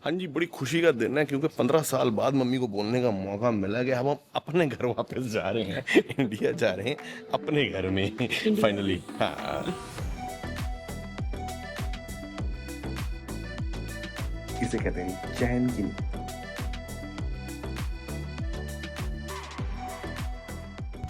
हाँ जी, बड़ी खुशी का दिन है क्योंकि 15 साल बाद मम्मी को बोलने का मौका मिला कि अब हम अपने घर वापस जा रहे हैं, इंडिया जा रहे हैं अपने घर में फाइनली। हाँ, इसे कहते हैं चैन की नींद।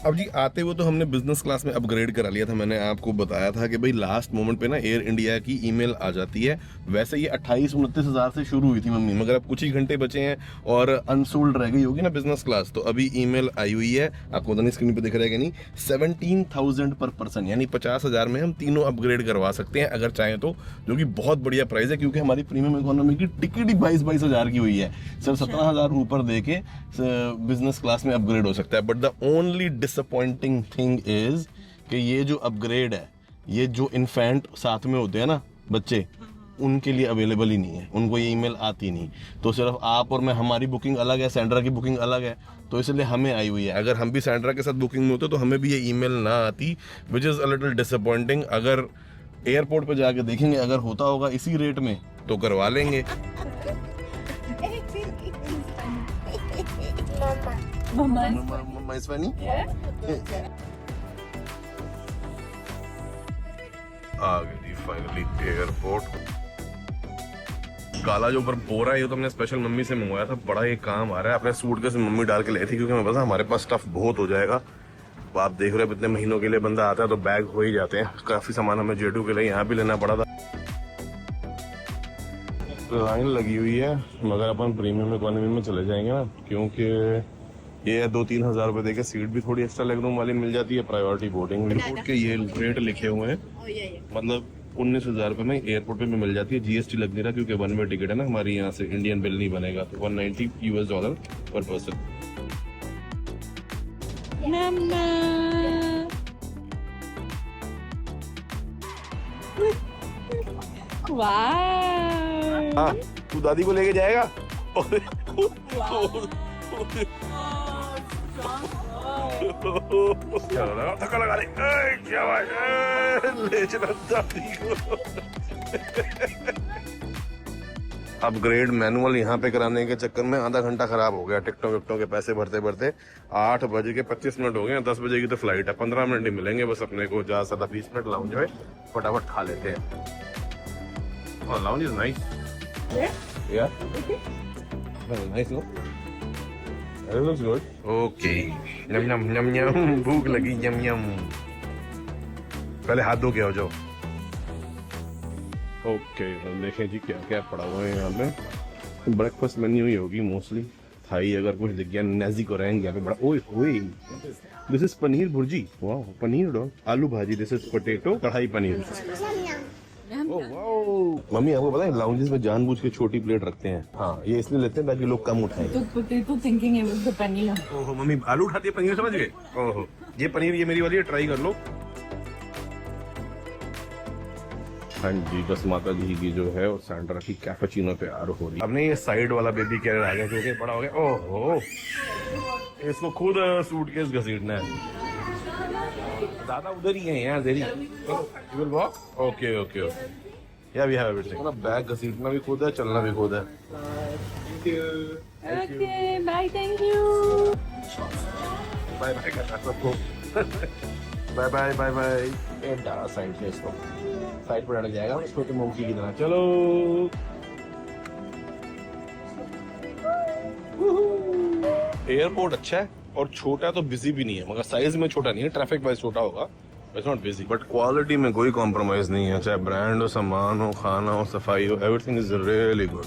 अब जी आते हुए तो हमने बिजनेस क्लास में अपग्रेड करा लिया था। मैंने आपको बताया था कि भाई लास्ट मोमेंट पे ना एयर इंडिया की ईमेल आ जाती है। वैसे ये 28-29 हज़ार से शुरू हुई थी मम्मी, मगर अब कुछ ही घंटे बचे हैं और अनसोल्ड रह गई होगी ना बिजनेस क्लास, तो अभी ईमेल आई हुई है। आपको पता नहीं स्क्रीन पे दिख रहा है कि नहीं, 17,000 पर पर्सन, यानी 50,000 में हम तीनों अपग्रेड करवा सकते हैं अगर चाहें तो, जो कि बहुत बढ़िया प्राइस है क्योंकि हमारी प्रीमियम इकोनॉमी की टिकट ही 22-22 हज़ार की हुई है। सिर्फ 17,000 ऊपर दे के बिजनेस क्लास में अपग्रेड हो सकता है। But the only disappointing thing is कि ये जो अपग्रेड है, ये जो इन्फेंट साथ में होते हैं ना बच्चे, उनके लिए अवेलेबल ही नहीं है, उनको ये ईमेल आती नहीं। तो सिर्फ आप और मैं, हमारी बुकिंग अलग है, सैंड्रा की बुकिंग अलग है, तो इसलिए हमें आई हुई है। अगर हम भी सैंड्रा के साथ बुकिंग में होते तो हमें भी ये ईमेल ना आती, which is a little disappointing. अगर एयरपोर्ट पे जाके देखेंगे, अगर होता होगा इसी रेट में तो करवा लेंगे। Mama is funny? आ गए जी फाइनली एयरपोर्ट। काला जो ऊपर बोरा है ये तो हमने स्पेशल मम्मी से मंगवाया था, बड़ा ये काम आ रहा है। अपने सूट के मम्मी डाल के लाई थी क्योंकि हमें पता हमारे पास स्टफ बहुत हो जाएगा। तो आप देख रहे हैं इतने महीनों के लिए बंदा आता है तो बैग हो ही जाते हैं। काफी सामान हमें जेडू के लिए यहाँ भी लेना पड़ा था। लाइन लगी हुई है, मगर अपन प्रीमियम इकोनॉमी में चले जाएंगे ना, क्योंकि ये 2-3 हज़ार रुपए देके सीट भी थोड़ी एक्स्ट्रा लेग रूम वाली मिल जाती है। प्रायोरिटी बोर्डिंग एयरपोर्ट के ये रेट लिखे हुए हैं, मतलब 19,000 रुपए में एयरपोर्ट पे भी मिल जाती है। जीएसटी लग नहीं रहा क्योंकि वन वे टिकट है ना हमारी, यहाँ से इंडियन बिल नहीं बनेगा। तो $190 पर पर्सन। हाँ, तू दादी को लेके जाएगा? धक्का लगा क्या ले चला दादी को। अपग्रेड मैनुअल यहाँ पे कराने के चक्कर में आधा घंटा खराब हो गया। टिकटों विकटों के पैसे भरते भरते 8:25 हो गए। 10 बजे की तो फ्लाइट है, 15 मिनट ही मिलेंगे बस अपने को। ज्यादा से ज्यादा 20 मिनट लाउंज में फटाफट खा लेते हैं। और लाउंज इज नाइस यार, nice no, it looks good. Okay, yum yum yum yum, भूख लगी यम यम। पहले हाथ धो के आओ जाओ। ओके, देखें जी क्या क्या पड़ा हुआ है यहाँ पे। ब्रेकफास्ट मेन्यू ही होगी मोस्टली। थाई अगर कुछ दिख गया, नाजी को रहेंगे यहाँ पे बड़ा। ओए ओए, दिस इज पनीर भुर्जी। वाह, पनीर डॉग, आलू भाजी। दिस इज पोटैटो कढ़ाई पनीर। ओह वाओ, मम्मी आपको पता है लाउंजेस में जानबूझ के छोटी प्लेट रखते हैं। हाँ, ये इसलिए लेते हैं ताकि लोग कम उठाएं। तो पोटैटो थिंकिंग है वो पनीर। ओहो, मम्मी आलू उठाती है पनीर, समझ गए? ओहो, ये पनीर ये मेरी वाली है, ट्राई कर लो। हाँ जी, बस माता जी की जो है और सैंड्रा की कैपुचिनो तैयार हो रही है। अब नहीं, ये साइड वाला बेबी कैरियर आ गया क्योंकि बड़ा हो गया। ओहो, इसको खुद सूटकेस घसीटना है। दादा उधर ही है यार, देरी। You will walk? Okay okay okay, yeah we have everything. Bag घसीटना भी खुद है, चलना भी खुद है। Okay bye, thank you. Bye bye करना सबको। Bye bye bye bye. ये डाला साइड से, इसको साइड पर अटक जाएगा छोटे मोंकी की तरह। चलो, एयरपोर्ट अच्छा है और छोटा है तो बिजी भी नहीं है, मगर साइज में छोटा नहीं है। ट्रैफिक वाइज छोटा होगा, it's not busy, but quality में कोई कॉम्प्रोमाइज नहीं है। चाहे ब्रांड हो, सामान हो, खाना हो, सफाई हो, एवरीथिंग इज रियली गुड।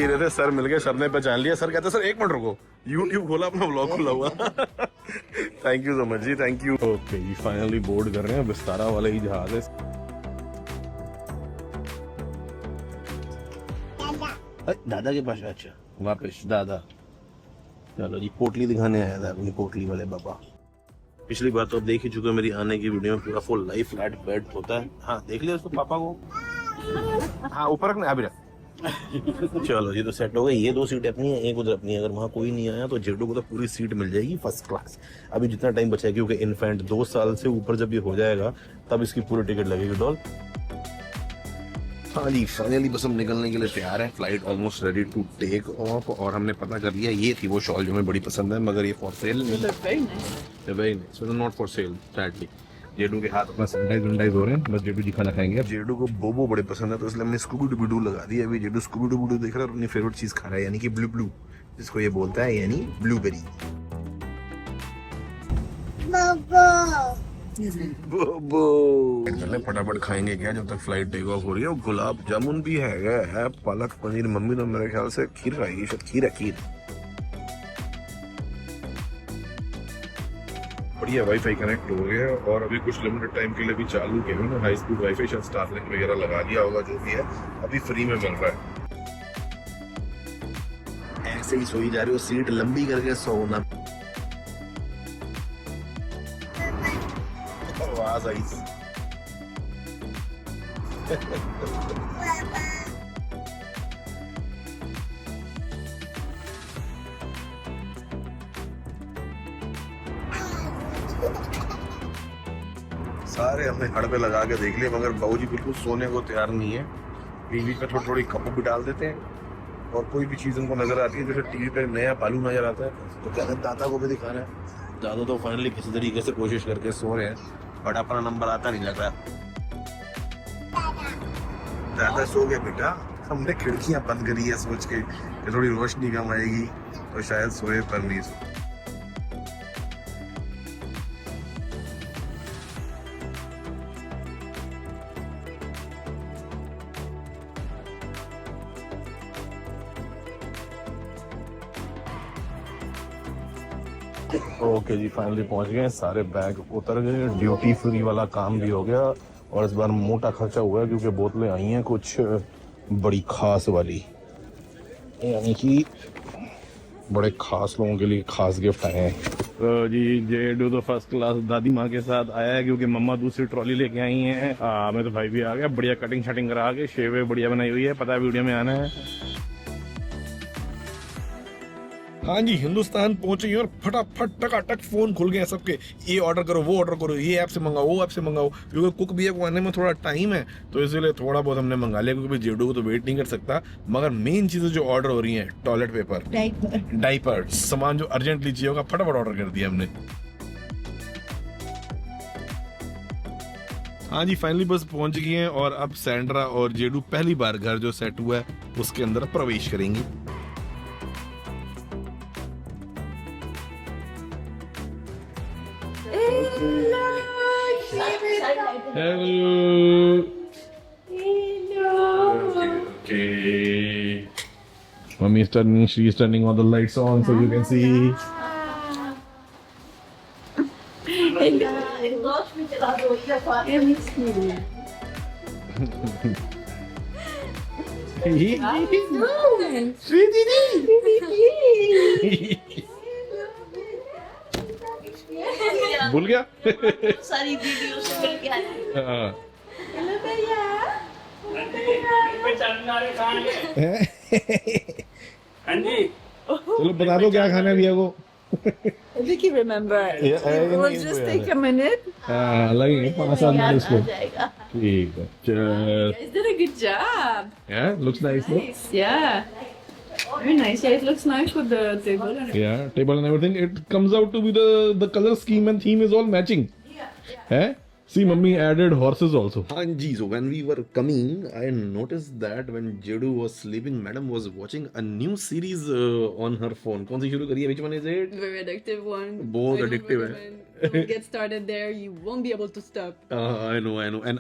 थे सर मिल गए, सर ने पहचान लिया। सर कहते सर एक मिनट रुको, यूट्यूब खोला, अपना व्लॉग खुला हुआ। थैंक यू सो मच जी, थैंक यू। ओके जी, फाइनली बोर्ड कर रहे हैं। विस्तारा वाला ही जहाज है। दादा के पास? अच्छा, वापस दादा। चलो जी, पोटली दिखाने आया था अपनी पोटली वाले बाबा। पिछली बार तो देख ही चुके मेरी आने की वीडियो में, पूरा फुल लाइफ फ्लैट बेड होता है। हाँ, देख लिया उसको पापा को। हाँ, ऊपर रखना, अभी रख। चलो ये तो सेट हो गई, ये 2 सीटें अपनी है, एक उधर अपनी है। अगर वहाँ कोई नहीं आया तो जेडू को तो पूरी सीट मिल जाएगी फर्स्ट क्लास। अभी जितना टाइम बचा है, क्योंकि इन्फेंट 2 साल से ऊपर जब ये हो जाएगा तब इसकी पूरी टिकट लगेगी डॉल। हाँ जी, फाइनली बस हम निकलने के लिए तैयार हैं। Flight almost ready to take off, और हमने पता कर लिया ये थी वो शॉल जो हमें बड़ी पसंद है, मगर ये फॉर सेल नहीं They're very nice. है, very nice, not for sale sadly. जेडू के हाथ अपना सैनिटाइज हो रहे हैं, बस जेडू जी खाना खाएंगे। अब जेडू को बोबो बड़े पसंद है, तो इसलिए हमने स्कूबी डूबी डू लगा दिया। अभी जेडू स्कूबी डूबी डू देख रहा है और अपनी फेवरेट चीज खा रहा है, यानी कि ब्लू ब्लू, जिसको ये बोलता है, यानी ब्लूबेरी। बोबो फटाफट खाएंगे क्या जब तक फ्लाइट टेक ऑफ हो रही है। और गुलाब जामुन भी है पालक पनीर। मम्मी तो मेरे ख्याल से खीर खाएगी, शायद खीर है, खीर। बढ़िया वाईफाई कनेक्ट हो गया, और अभी कुछ लिमिटेड टाइम के लिए भी चालू किया ना हाई स्पीड वाईफाई, शायद स्टारलिंक वगैरह लगा दिया होगा, जो भी है अभी फ्री में मिल रहा है। ऐसे ही सोई जा रही हो, सीट लंबी करके सोना। आवाज आई। सारे हमने हड़ पे लगा के देख लिए, मगर बाबूजी बिल्कुल सोने को तैयार नहीं है। बीच में थोड़ी थोड़ी कपू भी डाल देते हैं, और कोई भी चीज उनको नजर आती है, जैसे टीवी पे नया बालू नजर आता है तो कहते हैं दादा को भी दिखा रहे हैं। दादा तो फाइनली किसी तरीके से कोशिश करके सो रहे हैं, बट अपना नंबर आता नहीं लग रहा। दादा सो गए बेटा, हमने खिड़कियां बंद करी है सोच के कि थोड़ी रोशनी कम आएगी, तो शायद सोए पर नहीं सो। ओके जी, फाइनली पहुंच गए, सारे बैग उतर गए, ड्यूटी फ्री वाला काम भी हो गया, और इस बार मोटा खर्चा हुआ है क्योंकि बोतलें आई हैं कुछ बड़ी खास वाली, यानी कि बड़े खास लोगों के लिए खास गिफ्ट आए हैं। तो जी जेडू तो फर्स्ट क्लास दादी माँ के साथ आया है, क्योंकि मम्मा दूसरी ट्रॉली लेके आई हैं। मैं तो भाई भी आ गया, बढ़िया कटिंग शटिंग करा के, शेवे बढ़िया बनाई हुई है, पता है वीडियो में आना है। हाँ जी, हिंदुस्तान पहुंचे और फटाफट टकाटक फोन खुल गए सबके, ये ऑर्डर करो, वो ऑर्डर करो, ये ऐप से मंगाओ, वो ऐप से मंगाओ, क्योंकि कुक भैया को आने में थोड़ा टाइम है, तो इसलिए थोड़ा बहुत हमने मंगा लिया, क्योंकि जेडू को तो वेट नहीं कर सकता। मगर मेन चीजें जो ऑर्डर हो रही हैं, टॉयलेट पेपर, डाइपर, सामान जो अर्जेंटली चाहिए होगा, फटाफट ऑर्डर कर दिया हमने। हाँ जी, फाइनली बस पहुंच गए हैं, और अब सैंड्रा और जेडू पहली बार घर जो सेट हुआ है उसके अंदर प्रवेश करेंगी। Hello. Okay. Mommy is turning. She is turning all the lights on, so you can see. भूल गया सारी वीडियो से मिल के आया। Hello, भैया। चलो बता दो क्या खाना है भैया को। Vicky, remember? We'll just take a minute. लगेंगे 5 मिनट इसको। जाएगा। ठीक है, चल। You guys did a good job. Yeah, looks nice, no? Nice, yeah. Very nice. Yeah, it looks nice with the table. And Yeah, table and everything. It comes out to be the color scheme and theme is all matching. Eh? See, mummy added horses also. हाँ जी, so when we were coming, I noticed that when Jedu was sleeping, madam was watching a new series on her phone. कौन सी शुरू करी है? Which one is it? very addictive one. बहुत I don't addictive है। recommend. Don't get started there. You won't be able to stop. I know, and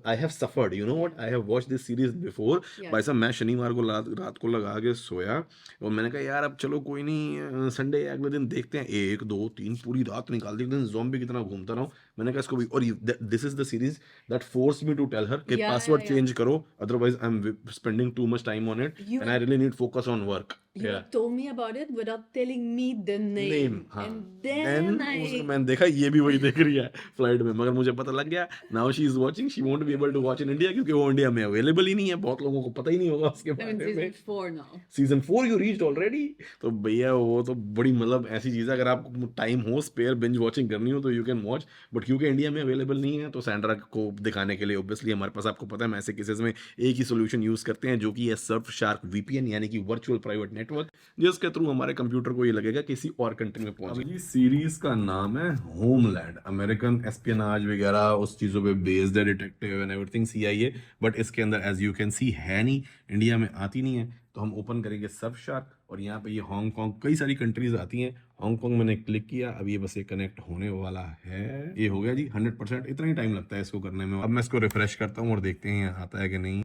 I have suffered. You know what? I have watched this series before. Yeah. भाई साहब, मैं शनिवार को रात को लगा के सोया, और मैंने कहा यार अब चलो कोई नहीं, संडे अगले दिन देखते हैं, 1 2 3 पूरी रात निकाल दी, एक दिन ज़ॉम्बी की तरह घूमता रहा हूँ। मैंने कहा इसको भी, और this is the series that force me to tell her कि Yeah, पासवर्ड yeah. चेंज करो, otherwise I am spending too much time on it, You- and I really need focus on work. You told me about it without telling me the name. हाँ। And then I... मैंने देखा ये भी वही देख रही है फ्लाइट में, मगर मुझे पता लग गया, now she is watching, she won't be able to watch in India क्योंकि वो इंडिया में अवेलेबल ही नहीं है, बहुत लोगों को पता ही नहीं होगा उसके I'm in बारे में। season 4 now. Season 4 you reached already, तो भैया वो तो बड़ी मतलब ऐसी चीज़ है, अगर आपको टाइम हो स्पेयर बिंज वॉचिंग करनी हो तो यू कैन वॉच, बट क्योंकि इंडिया में अवेलेबल नहीं है तो सैंड्रा को दिखाने के लिए ऑब्वियसली हमारे पास, आपको पता है हम ऐसे केसेस में एक ही सोल्यूशन यूज़ करते हैं जो कि है सर्फशार्क वीपीएन, यानी कि वर्चुअल प्राइवेट नेटवर्क, जिसके थ्रू हमारे कंप्यूटर को ये लगेगा किसी और कंट्री में पहुंच गई। सीरीज का नाम है होमलैंड, अमेरिकन एस्पियनाज वगैरह उस चीज़ों पे बेस्ड है, detective and everything CIA, but इसके अंदर एज यू कैन सी है नहीं, इंडिया में आती नहीं है, तो हम ओपन करेंगे सर्फशार्क और यहाँ पे ये हांगकांग, कई सारी कंट्रीज आती हैं, हांगकांग मैंने क्लिक किया, अब ये बस ये कनेक्ट होने वाला है, ये हो गया जी 100%, इतना ही टाइम लगता है इसको करने में। अब मैं इसको रिफ्रेश करता हूँ और देखते हैं यहाँ आता है कि नहीं,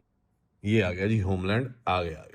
ये आ गया जी होमलैंड, आ गया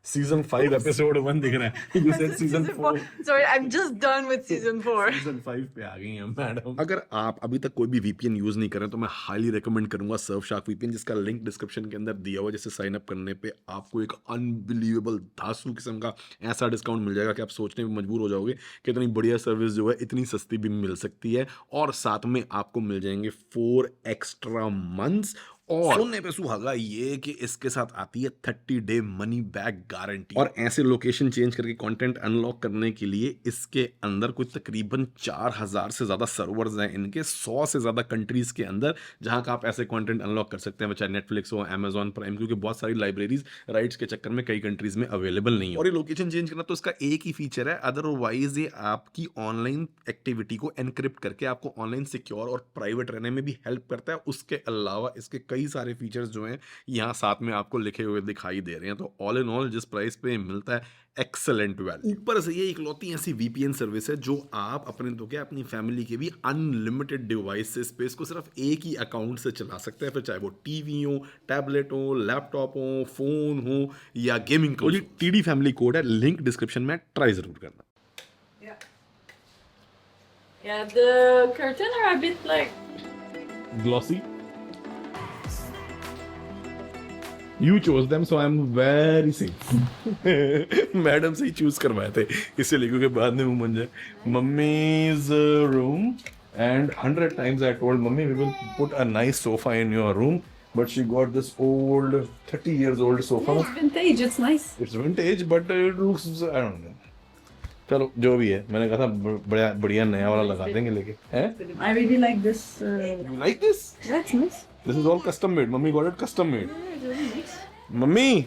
सीजन 5 एपिसोड 1 दिख रहा है, you said season 4. Sorry, I'm just done with season 4. Season 5 पे आ गई हैं मैडम। अगर आप अभी तक कोई भी VPN यूज नहीं करें तो मैं हाईली रेकमेंड करूंगा सर्फशार्क VPN, जिसका लिंक डिस्क्रिप्शन के अंदर दिया हुआ है, जिससे साइन अप करने पे आपको एक अनबिलीवेबल धांसू किस्म का ऐसा डिस्काउंट मिल जाएगा कि आप सोचने में मजबूर हो जाओगे कि इतनी बढ़िया सर्विस जो है इतनी सस्ती भी मिल सकती है, और साथ में आपको मिल जाएंगे 4 एक्स्ट्रा मंथ्स, और सुनने पे सुहागा ये कि इसके साथ आती है 30 डे मनी बैक गारंटी, और ऐसे लोकेशन चेंज करके कंटेंट अनलॉक करने के लिए इसके अंदर कुछ तकरीबन 4000 से ज़्यादा सर्वर्स हैं इनके, 100 से ज़्यादा कंट्रीज़ के अंदर, जहां का आप ऐसे कंटेंट अनलॉक कर सकते हैं, चाहे नेटफ्लिक्स हो, अमेजॉन प्राइम, क्योंकि बहुत सारी लाइब्रेरीज राइट्स के चक्कर में कई कंट्रीज़ में अवेलेबल नहीं है। और ये लोकेशन चेंज करना तो इसका एक ही फीचर है, अदरवाइज ये आपकी ऑनलाइन एक्टिविटी को एनक्रिप्ट करके आपको ऑनलाइन सिक्योर और प्राइवेट रहने में भी हेल्प करता है। उसके अलावा इसके कई सारे फीचर्स जो हैं यहाँ साथ में आपको लिखे हुए दिखाई दे रहे हैं, तो ऑल इन ऑल जिस प्राइस पे मिलता है एक्सेलेंट वैल्यू। ऊपर से ये इकलौती ऐसी VPN सर्विस है जो आप अपने तो क्या अपनी फैमिली के भी अनलिमिटेड डिवाइसेस पे इसको सिर्फ एक ही अकाउंट से चला सकते हैं, फिर चाहे वो टीवी हो, टैबलेट हो, लैपटॉप हो, फोन हो या गेमिंग हो। जी TD फैमिली कोड है, लिंक डिस्क्रिप्शन में, ट्राई जरूर करना। Yeah, the curtain are a bit like Glossy. You chose them, so I'm very safe. Madam से ही चूज करवाए थे इसीलिए, क्योंकि बाद में मुंह बन जाए। Mummies room, and 100 times I told mummy we will put a nice sofa in your room, but she got this old 30 years old sofa. it's vintage. It's nice. It's vintage, but it looks, I don't know. चलो जो भी है, मैंने कहा था बढ़िया बढ़िया नया वाला लगा देंगे, लेके हैं। I really like this. You like this? That's nice. This is all custom made. Mummy got it custom made. It's really nice. Mummy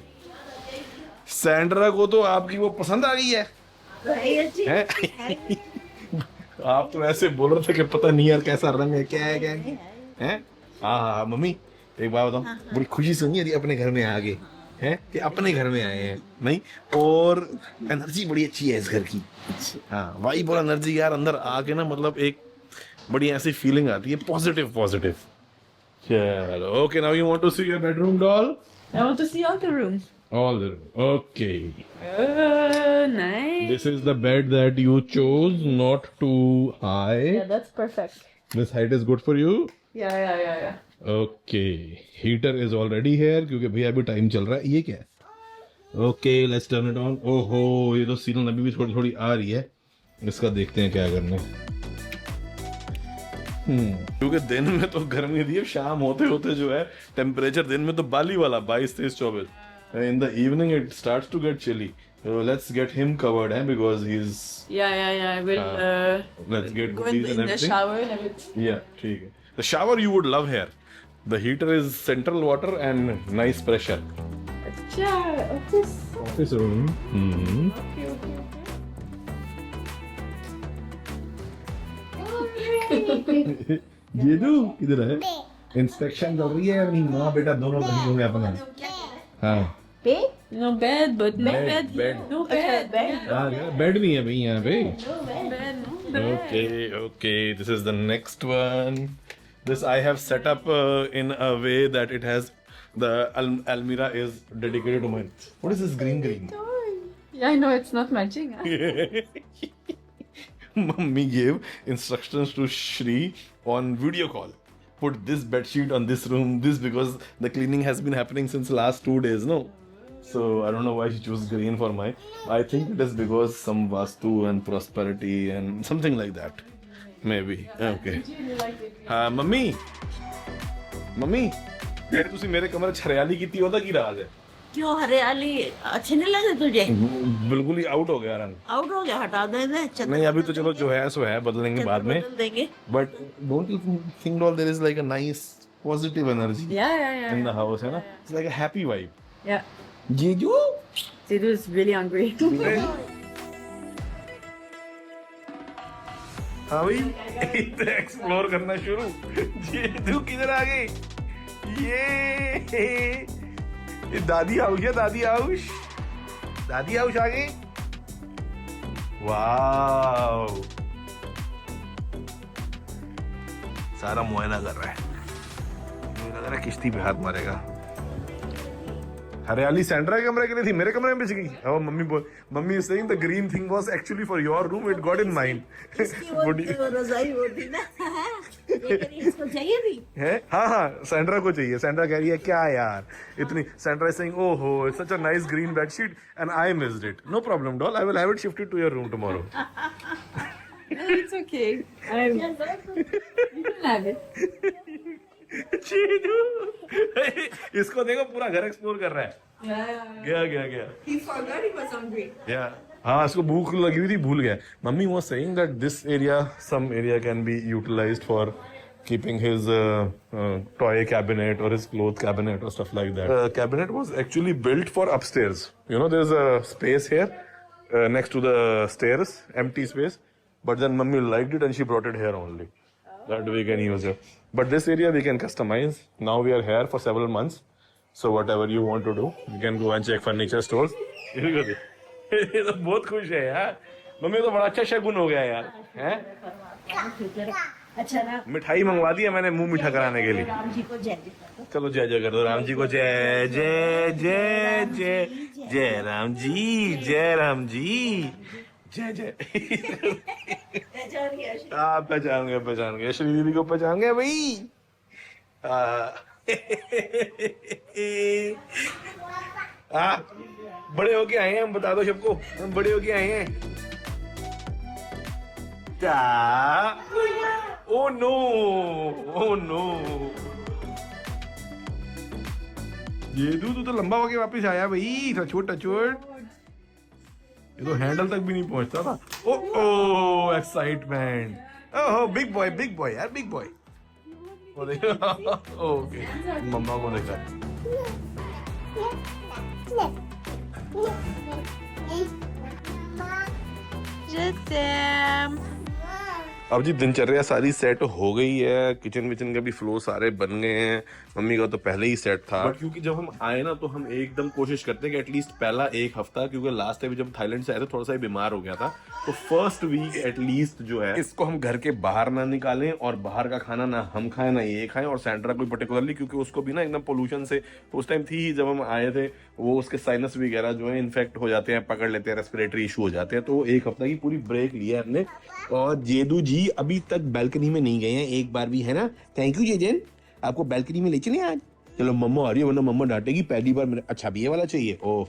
Sandra को तो आपकी वो पसंद आ गई है, हैं? आप तो ऐसे बोल रहे थे कि पता नहीं यार कैसा रंग है, क्या है, क्या है? हाँ हाँ मम्मी एक बात बताओ, बड़ी खुशी से नहीं अपने घर में आ गए हैं, कि अपने घर में आए हैं, नहीं, और एनर्जी बड़ी अच्छी है इस घर की। हाँ वाइब और एनर्जी यार अंदर आके ना, मतलब एक बड़ी ऐसी फीलिंग आती है, पॉजिटिव पॉजिटिव। चलो okay, now you want to see your bedroom doll? I want to see all the rooms. All the room. Okay. Nice. This is the bed that you chose, not too high. Yeah, that's perfect. This height is good for you. Yeah. Okay. Heater is already here क्योंकि भैया अभी time चल रहा है। ये क्या है? Okay, let's turn it on. ओहो, ये तो सीलन अभी भी थोड़ी थोड़ी आ रही है। इसका देखते हैं क्या करना है। क्योंकि दिन में तो गर्मी थी, शाम होते होते जो है टेम्परेचर दिन में तो बाली वाला 22-23-24, in the evening it starts to get chilly. So let's get him covered, because he's Yeah. I will let's get go in goodies and the everything. shower and everything. Yeah, ठीक है. The shower you would love here. The heater is central water and nice pressure. Acha, Office room. जीजू किधर है? Inspection चल रही है, अपनी माँ बेटा दोनों कहीं होंगे अपना। हाँ No bed, but no bed. bed. No bed. Bed भी है भाई यहाँ पे। No bed. Okay. This is the next one. This I have set up in a way that it has the almirah is dedicated to mine. What is this green? Yeah, I know it's not matching. Huh? Mummy gave instructions to Shri on video call. Put this bed sheet on this room. This because the cleaning has been happening since last 2 days. No. So I don't know why she chose green for mine. I think it is because some vastu and prosperity and something like that. Maybe. Okay. Really like it. Mummy. Mummy ਜਿਹੜੀ ਤੁਸੀਂ ਮੇਰੇ ਕਮਰੇ 'ਚ ਹਰਿਆਲੀ ਕੀਤੀ ਉਹਦਾ ਕੀ ਰਾਜ਼ ਹੈ? क्यों हरियाली अच्छे नहीं लगे तुझे? बिल्कुल ही आउट हो गया रंग। आउट हो गया, हटा दे दे। नहीं अभी तो चलो जो है सो है, बदलेंगे बाद में। बदल देंगे। But don't you think doll there is like a nice positive energy Yeah. in the house, है ना? It's like a happy vibe. Yeah. जीजू Jidu's really hungry. हाँ भाई इतना एक्सप्लोर करना शुरू। जीजू किधर आ गई? ये दादी आउश है, दादी आउश आ गई। वाओ सारा मुआयना कर रहा है, मुझे लग रहा है किश्ती पे हाथ मारेगा। हरियाली सैंड्रा के कमरे के लिए थी, मेरे कमरे में बिछ गई। और mummy is saying the green thing was actually for your room, it got in mind. वो रजाई होती ना, लेकिन इसको चाहिए भी है। हाँ सैंड्रा को चाहिए। सैंड्रा कह रही है क्या यार इतनी। सैंड्रा इज सेइंग ओहो it's such a nice green bedsheet and I missed it. No problem doll, I will have it shifted to your room tomorrow. No, it's okay. You can have it. इसको देखो पूरा घर explore कर रहा है। गया He forgot he was hungry. हाँ इसको भूख लगी हुई थी, भूल गया। Mummy was saying that this area, some area can be utilised for keeping his toy cabinet or his cloth cabinet or stuff like that. Cabinet was actually built for upstairs. You know, there's a space here next to the stairs, empty space. But then mummy liked it and she brought it here only. That we can use it. But this area we can customize. Now we are here for several months. So whatever you want to do, you can go and check furniture stores. ये तो बहुत खुश है यार। Mummy तो बड़ा अच्छा शगुन हो गया यार। हैं? अच्छा ना। मिठाई मंगवा दी है मैंने मुंह मीठा कराने के लिए। राम जी को जय जय। चलो जय जय कर दो। राम जी को जय जय जय जय जय राम जी, जय राम जी, जय जय। आप पहचान गए श्री दीदी को पहचान गए भाई। बड़े होके आए हैं हम, बता दो सबको हम बड़े होके आए हैं। क्या? ओ नो ये तू तो लंबा होके वापस आया भाई। टचवुड ये तो हैंडल तक भी नहीं पहुंचता था। ओ एक्साइटमेंट। ओह बिग बॉय यार, बिग बॉय। वो देखो ओके मम्मा को देखा। अब जी दिनचर्या सारी सेट हो गई है, किचन विचन का भी फ्लो सारे बन गए हैं। मम्मी का तो पहले ही सेट था, बट क्योंकि जब हम आए ना तो हम एकदम कोशिश करते हैं कि एटलीस्ट पहला एक हफ्ता, क्योंकि लास्ट टाइम जब थाईलैंड से आए थे थोड़ा सा ही बीमार हो गया था, तो फर्स्ट वीक एटलीस्ट जो है इसको हम घर के बाहर ना निकालें और बाहर का खाना ना हम खाएं ना ये खाएं। और सैंड्रा कोई पर्टिकुलरली, क्योंकि उसको भी ना एकदम पोल्यूशन से उस टाइम थी ही जब हम आए थे, वो उसके साइनस वगैरह जो है इन्फेक्ट हो जाते हैं, पकड़ लेते हैं, रेस्पिरेटरी इशू हो जाते हैं। तो एक हफ्ता की पूरी ब्रेक लिया हमने। और जेदू जी अभी तक बालकनी में नहीं गए हैं एक बार भी, है ना? थैंक यू जेजन, आपको बालकनी में ले चले आज। चलो मम्मा आ रही है वरना मम्मा डांटेगी, पहली बार मेरे। अच्छा भी ये वाला चाहिए। ओह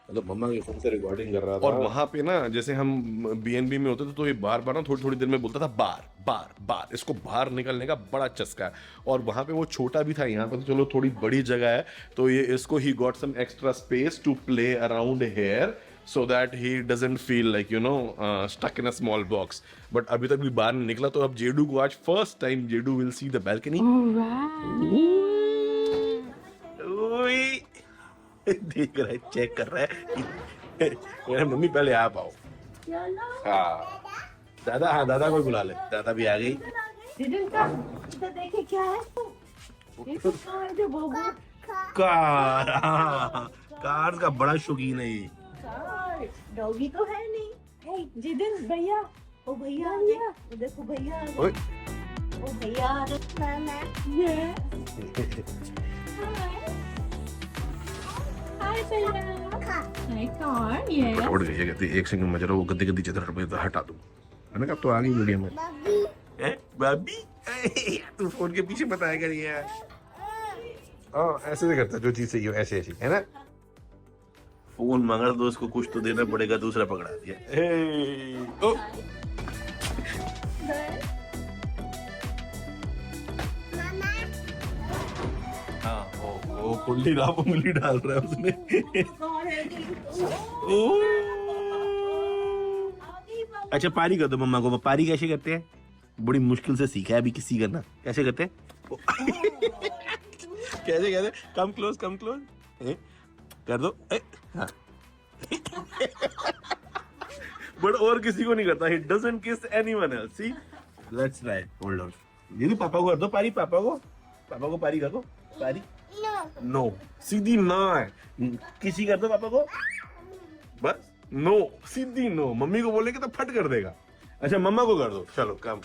मतलब मम्मा के फोन से रिकॉर्डिंग कर रहा था। और वहां पे ना जैसे हम बीएनबी में होते थे तो ये बार बार ना थोड़ी थोड़ी देर में बोलता था बार। इसको बाहर निकलने का बड़ा चस्का है। और वहां पे वो छोटा भी था, यहाँ पे तो चलो थोड़ी बड़ी जगह है, तो ये इसको he got some extra space to play around here so that he doesn't feel like stuck in a small box. But अभी तक भी बाहर नहीं निकला, तो अब जेडू को आज फर्स्ट टाइम जेडू will see the balcony. देख रहा है, चेक कर रहा है। मेरा मम्मी पहले आप आओ। हाँ दादा को बुला ले, दादा भी आ गई। देखे क्या है कार का बड़ा शौकीन है ये। डॉगी तो है नहीं। हे जिदन भैया, ओ भैया देखो भैया, ओए ओ भैया मामा ये हाय भैया Hi, car. Yeah. उड़ गई है, कहती एक सेकंड में जरा वो गद्दी चदर हटा दूं। मैंने कहा तो आ गई वीडियो में। बाबी तू फोन के पीछे बताया करिए यार। ऐसे से करता, जो चीज चाहिए ऐसे है ना। फोन मांगा तो उसको कुछ तो देना पड़ेगा, दूसरा पकड़ा दिया। खोल नहीं रहा, उंगली डाल रहा है उसने। अच्छा पारी कर दो मम्मा को। पारी कैसे करते हैं? बड़ी मुश्किल से सीखा है अभी किसी करना। कैसे करते हैं? कैसे कहते? कम क्लोज कर दो। हाँ। बट और किसी को नहीं करता। He doesn't kiss anyone else. See? Let's try. Hold on. ये भी पापा को कर दो पारी। पापा को पारी कर दो। पारी नो सीधी ना है। किसी कर दो पापा को बस। नो सीधी नो। मम्मी को बोलेंगे तो फट कर देगा। अच्छा मम्मा को कर दो। चलो कम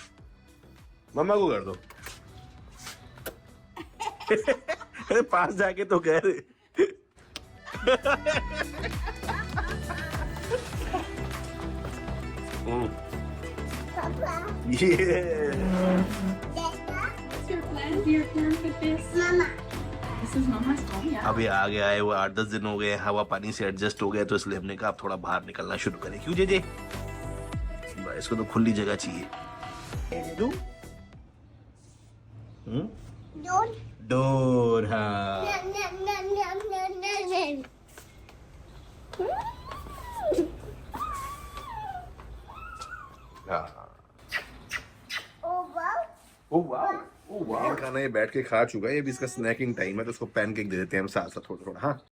मम्मा को कर दो। अरे पास जाके तो कह रहे। What's your plan? Do your plan with this? Mama. This is Mama's home, yeah. अभी आ गया है वो 8-10 दिन हो गए, हवा पानी से एडजस्ट हो गया, तो इसलिए हमने कहा अब थोड़ा बाहर निकलना शुरू करें। क्यों जे इसको तो खुली जगह चाहिए। Don't. डोर हाँ। Oh wow. ओह वाह ओह वाह। खाना ये बैठ के खा चुका है, अभी इसका स्नैकिंग टाइम है, तो उसको पैनकेक दे देते हैं हम साथ साथ थोड़ा थोड़ा। हाँ